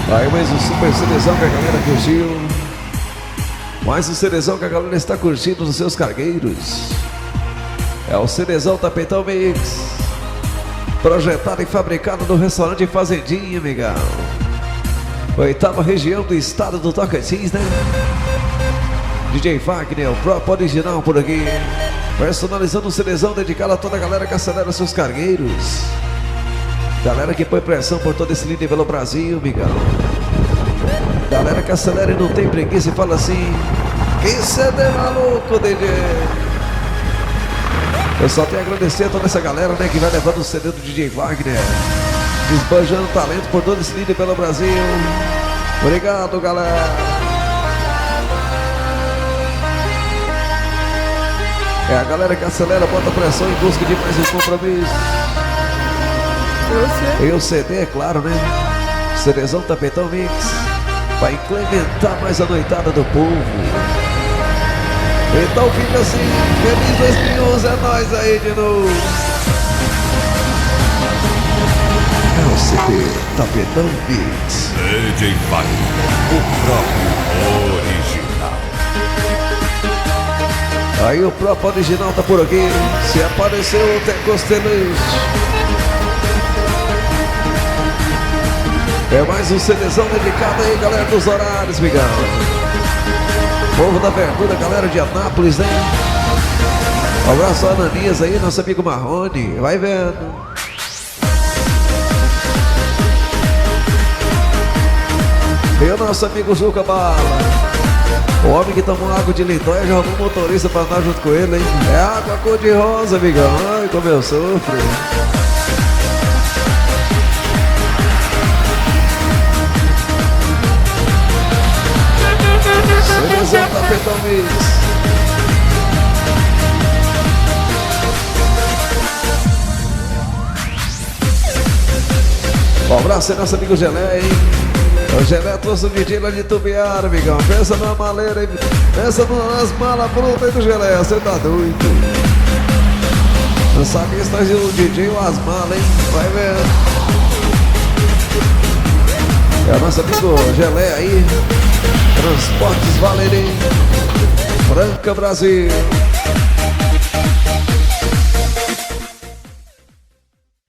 Aí mais um super cerezão que a galera curtiu. Mais um cerezão que a galera está curtindo nos seus cargueiros. É o cerezão Tapetão Mix, projetado e fabricado no restaurante Fazendinha, amigão. Oitava região do estado do Tocantins, né? DJ Wagner, o próprio original por aqui. Personalizando um cerezão dedicado a toda a galera que acelera seus cargueiros. Galera que põe pressão por todo esse lindo e belo Brasil, amigão. Galera que acelera e não tem preguiça e fala assim: que CD maluco, DJ. Eu só tenho a agradecer a toda essa galera, né, que vai levando o CD do DJ Wagner, desbanjando talento por todo esse lindo e belo Brasil. Obrigado, galera. É a galera que acelera, bota pressão em busca de mais um compromisso. E o CD, é claro, né? Cerezão Tapetão Mix vai incrementar mais a noitada do povo. Então fica assim, feliz 2011, é nóis aí de novo. É o CD Tapetão Mix. DJ Wagner, o próprio original. Aí o próprio original tá por aqui. Se apareceu, tem costelete. É mais um CDzão dedicado aí, galera dos horários, migão. Povo da Verdura, galera de Anápolis, né? Um abraço a Ananias aí, nosso amigo Marrone. Vai vendo. E o nosso amigo Juca Bala. O homem que tomou água de Lindóia já arrumou um motorista pra andar junto com ele, hein? É água cor de rosa, amigão. Ai, como eu sofro. Cerezão Tapetão Mix. Um abraço aí, nosso amigo Gelé, hein? O Gelé trouxe o DJ lá de Tubiara, amigão. Pensa numa maleira aí. Pensa nas malas brutas aí do Gelé. Você tá doido. Não sabe que está o DJ ou as malas, hein? Vai vendo. É o nosso amigo Gelé aí. Transportes Valerim, Franca, Brasil.